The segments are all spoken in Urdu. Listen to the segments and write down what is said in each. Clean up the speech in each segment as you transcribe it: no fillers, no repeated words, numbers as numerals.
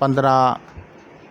15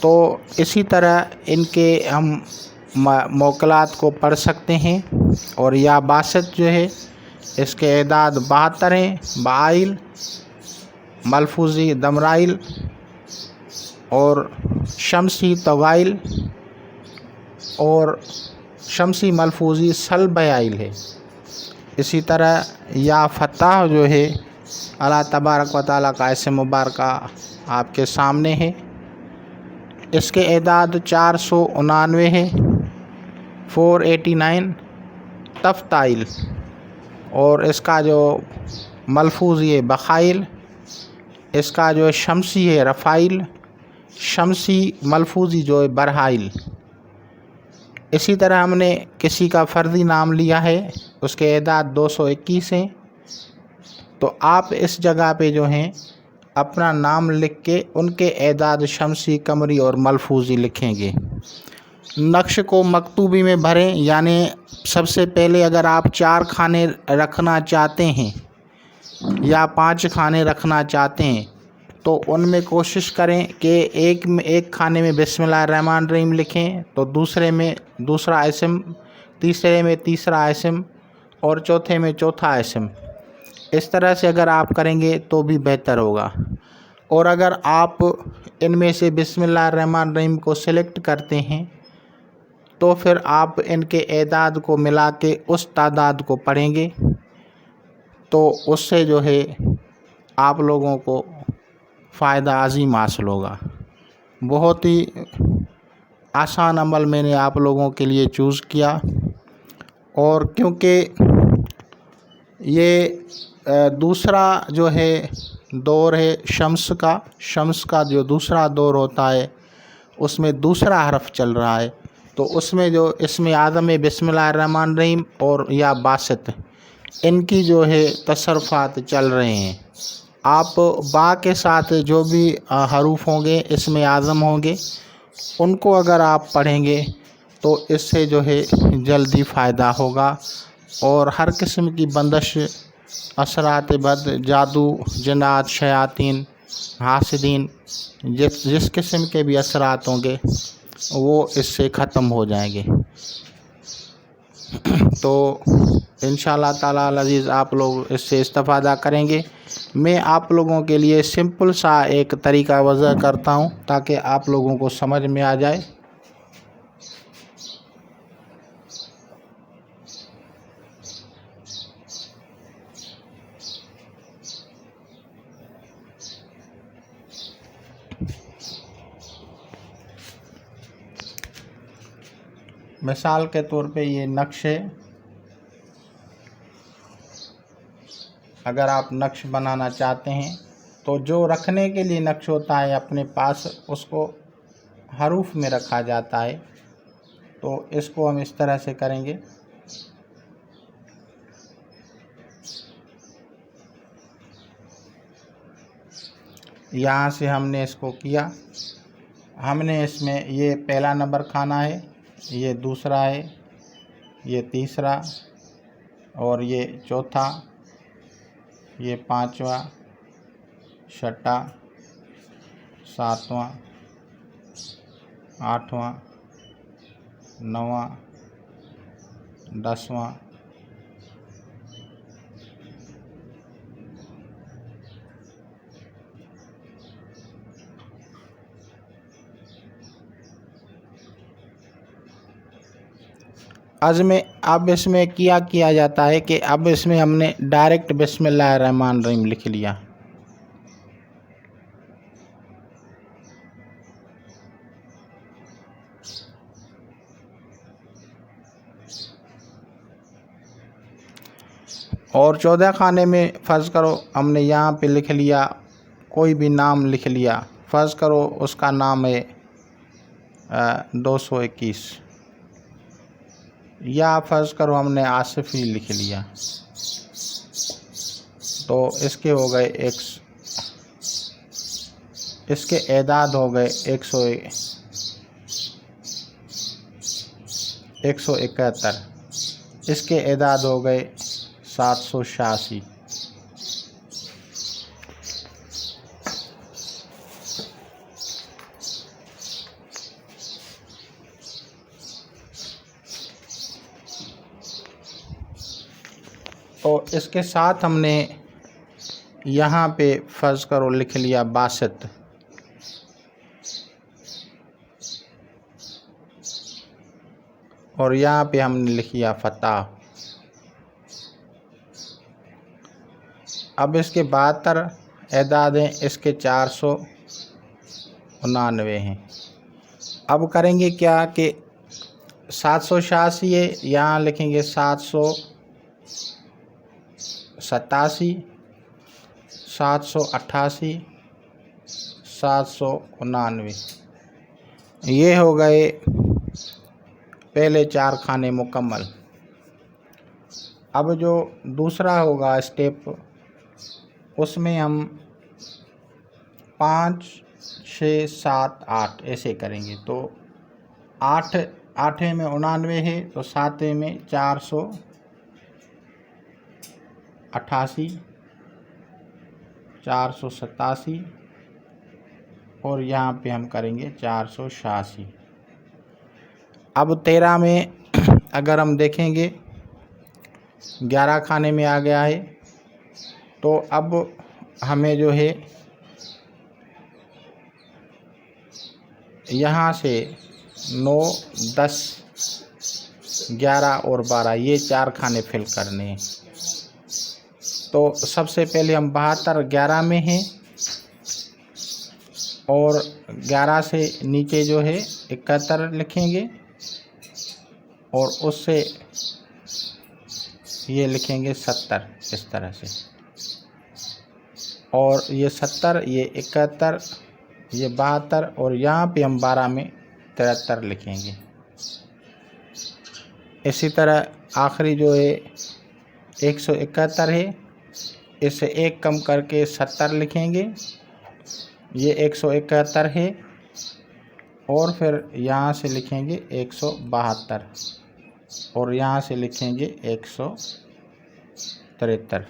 تو اسی طرح ان کے ہم موکلات کو پڑھ سکتے ہیں. اور یا 62 جو ہے اس کے اعداد 72 ہیں. بعائل، ملفوظی دمرائل اور شمسی طوائل اور شمسی ملفوظی سلبیائل ہے. اسی طرح یا فتح جو ہے اللہ تبارک و تعالیٰ کا اسم مبارکہ آپ کے سامنے ہے. اس کے اعداد 499 ہے، 489. تفتائل اور اس کا جو ملفوظی ہے بخائل، اس کا جو شمسی ہے رفائل، شمسی ملفوظی جو ہے برہائل. اسی طرح ہم نے کسی کا فردی نام لیا ہے، اس کے اعداد 221 ہیں. تو آپ اس جگہ پہ جو ہیں اپنا نام لکھ کے ان کے اعداد شمسی، قمری اور ملفوظی لکھیں گے. نقش کو مکتوبی میں بھریں، یعنی سب سے پہلے اگر آپ 4 کھانے رکھنا چاہتے ہیں یا 5 کھانے رکھنا چاہتے ہیں تو ان میں کوشش کریں کہ ایک کھانے میں بسم اللہ الرحمن الرحیم لکھیں، تو دوسرے میں دوسرا اسم، تیسرے میں تیسرا اسم اور چوتھے میں چوتھا اسم. اس طرح سے اگر آپ کریں گے تو بھی بہتر ہوگا. اور اگر آپ ان میں سے بسم اللہ الرحمن الرحیم کو سلیکٹ کرتے ہیں تو پھر آپ ان کے اعداد کو ملا کے اس تعداد کو پڑھیں گے، تو اس سے جو ہے آپ لوگوں کو فائدہ عظیم حاصل ہوگا. بہت ہی آسان عمل میں نے آپ لوگوں کے لیے چوز کیا. اور کیونکہ یہ دوسرا جو ہے دور ہے شمس کا جو دوسرا دور ہوتا ہے اس میں دوسرا حرف چل رہا ہے، تو اس میں جو اسم اعظم بسم اللہ الرحمن الرحیم اور یا 62 ان کی جو ہے تصرفات چل رہے ہیں. آپ با کے ساتھ جو بھی حروف ہوں گے اسم اعظم ہوں گے ان کو اگر آپ پڑھیں گے تو اس سے جو ہے جلدی فائدہ ہوگا. اور ہر قسم کی بندش، اثرات بد، جادو، جنات، شیاطین، حاسدین، جس قسم کے بھی اثرات ہوں گے وہ اس سے ختم ہو جائیں گے. تو انشاءاللہ تعالیٰ العزیز آپ لوگ اس سے استفادہ کریں گے. میں آپ لوگوں کے لیے سمپل سا ایک طریقہ وضع کرتا ہوں تاکہ آپ لوگوں کو سمجھ میں آ جائے. مثال کے طور پہ یہ نقش ہے. اگر آپ نقش بنانا چاہتے ہیں تو جو رکھنے کے لیے نقش ہوتا ہے اپنے پاس اس کو حروف میں رکھا جاتا ہے. تو اس کو ہم اس طرح سے کریں گے. یہاں سے ہم نے اس کو کیا، ہم نے اس میں یہ پہلا نمبر کھانا ہے، یہ دوسرا ہے، یہ تیسرا اور یہ چوتھا، یہ پانچواں، چھٹا، ساتواں، آٹھواں، نواں، 10واں، اب اس میں کیا جاتا ہے کہ اب اس میں ہم نے ڈائریکٹ بسم اللہ الرحمن الرحیم لکھ لیا. اور 14 خانے میں فرض کرو ہم نے یہاں پہ لکھ لیا، کوئی بھی نام لکھ لیا، فرض کرو اس کا نام ہے 221، یا فرض کرو ہم نے آصفی لکھ لیا، تو اس کے ہو گئے اس کے اعداد ہو گئے 171، اس کے اعداد ہو گئے 786. تو اس کے ساتھ ہم نے یہاں پہ فرض کرو لکھ لیا 62 اور یہاں پہ ہم نے لکھ لیا فتح. اب اس کے 72 اعداد ہیں، اس کے 499 ہیں. اب کریں گے کیا کہ 786 ہے، یہاں لکھیں گے 787 788 799. یہ ہو گئے پہلے 4 کھانے مکمل. اب جو دوسرا ہوگا اسٹیپ، اس میں ہم 5 6 7 8 ایسے کریں گے. تو 8 میں 99 ہے، تو 7 میں 488 487 اور یہاں پہ ہم کریں گے 486. اب 13 میں اگر ہم دیکھیں گے 11 کھانے میں آ گیا ہے، تو اب ہمیں جو ہے یہاں سے 9 10 11 اور 12 یہ 4 کھانے فل کرنے ہیں. تو سب سے پہلے ہم 72 11 میں ہیں اور 11 سے نیچے جو ہے 71 لکھیں گے اور اس سے یہ لکھیں گے 70 اس طرح سے. اور یہ 70 یہ 71 یہ 72 اور یہاں پہ ہم 12 میں 73 لکھیں گے. اسی طرح آخری جو ہے 171 ہے، اس سے 1 کم کر کے 70 لکھیں گے. یہ 171 ہے اور پھر یہاں سے لکھیں گے 172 اور یہاں سے لکھیں گے 173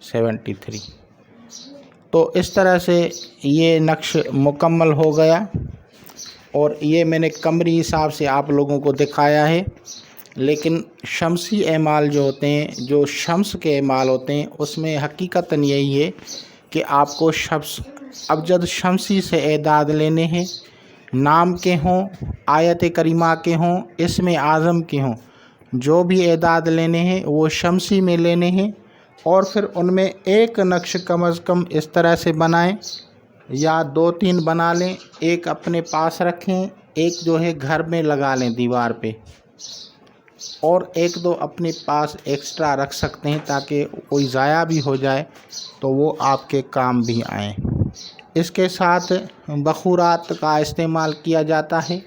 73. تو اس طرح سے یہ نقش مکمل ہو گیا اور یہ میں نے قمری حساب سے آپ لوگوں کو دکھایا ہے. لیکن شمسی اعمال جو ہوتے ہیں، جو شمس کے اعمال ہوتے ہیں، اس میں حقیقتاً یہی ہے کہ آپ کو ابجد شمسی سے اعداد لینے ہیں، نام کے ہوں، آیت کریمہ کے ہوں، اسم اعظم کے ہوں. جو بھی اعداد لینے ہیں وہ شمسی میں لینے ہیں اور پھر ان میں ایک نقش کم از کم اس طرح سے بنائیں یا 2-3 بنا لیں. ایک اپنے پاس رکھیں، ایک جو ہے گھر میں لگا لیں دیوار پہ، اور 1-2 اپنے پاس ایکسٹرا رکھ سکتے ہیں تاکہ کوئی ضائع بھی ہو جائے تو وہ آپ کے کام بھی آئیں. اس کے ساتھ بخورات کا استعمال کیا جاتا ہے.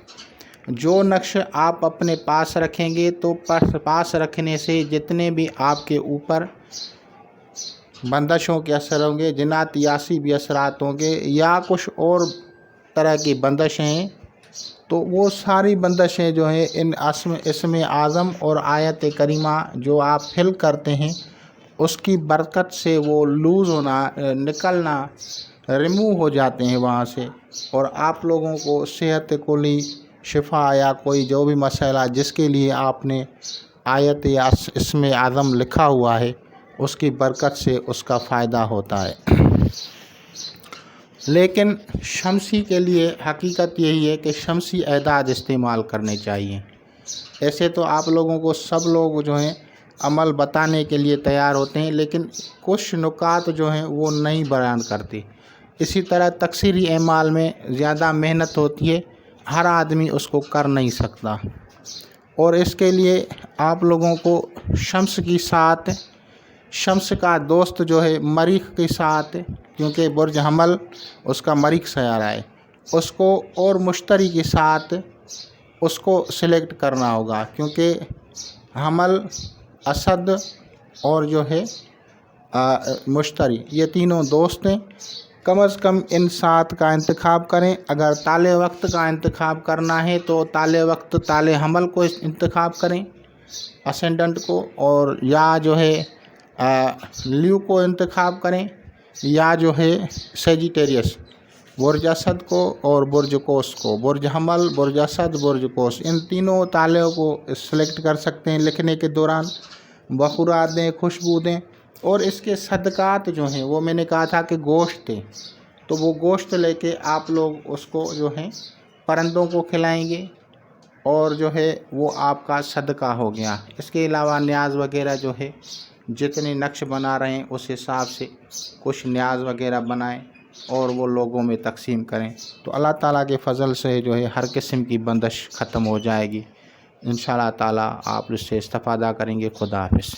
جو نقش آپ اپنے پاس رکھیں گے تو پاس رکھنے سے جتنے بھی آپ کے اوپر بندشوں کے اثر ہوں گے، جناتیاسی بھی اثرات ہوں گے یا کچھ اور طرح کی بندشیں ہیں، تو وہ ساری بندشیں جو ہیں ان اسم اعظم اور آیت کریمہ جو آپ فل کرتے ہیں اس کی برکت سے وہ لوز ہونا، نکلنا، ریموو ہو جاتے ہیں وہاں سے، اور آپ لوگوں کو صحت کلی، شفا یا کوئی جو بھی مسئلہ جس کے لیے آپ نے آیت یا اسم اعظم لکھا ہوا ہے اس کی برکت سے اس کا فائدہ ہوتا ہے. لیکن شمسی کے لیے حقیقت یہی ہے کہ شمسی اعداد استعمال کرنے چاہیے. ایسے تو آپ لوگوں کو سب لوگ جو ہیں عمل بتانے کے لیے تیار ہوتے ہیں، لیکن کچھ نکات جو ہیں وہ نہیں بیان کرتے. اسی طرح تکثیری اعمال میں زیادہ محنت ہوتی ہے، ہر آدمی اس کو کر نہیں سکتا، اور اس کے لیے آپ لوگوں کو شمس کی ساتھ، شمس کا دوست جو ہے مریخ کے ساتھ، کیونکہ برج حمل اس کا مریخ سیارہ ہے، اس کو اور مشتری کے ساتھ اس کو سلیکٹ کرنا ہوگا، کیونکہ حمل، اسد اور جو ہے مشتری یہ تینوں دوست ہیں. کم از کم ان 7 کا انتخاب کریں. اگر طالع وقت کا انتخاب کرنا ہے تو طالع وقت طالع حمل کو انتخاب کریں، اسینڈنٹ کو، اور یا جو ہے لیو کو انتخاب کریں، یا جو ہے سیجیٹیریس برج اسد کو اور برج قوس کو، برج حمل، برج اسد، برج قوس، ان تینوں طالعوں کو سلیکٹ کر سکتے ہیں لکھنے کے دوران. بخورات دیں، خوشبو دیں، اور اس کے صدقات جو ہیں وہ میں نے کہا تھا کہ گوشت دیں، تو وہ گوشت لے کے آپ لوگ اس کو جو ہے پرندوں کو کھلائیں گے، اور جو ہے وہ آپ کا صدقہ ہو گیا۔ اس کے علاوہ نیاز وغیرہ جو ہے جتنے نقش بنا رہے ہیں اس حساب سے کچھ نیاز وغیرہ بنائیں اور وہ لوگوں میں تقسیم کریں، تو اللہ تعالیٰ کے فضل سے جو ہے ہر قسم کی بندش ختم ہو جائے گی۔ انشاءاللہ تعالیٰ آپ اس سے استفادہ کریں گے۔ خدا حافظ۔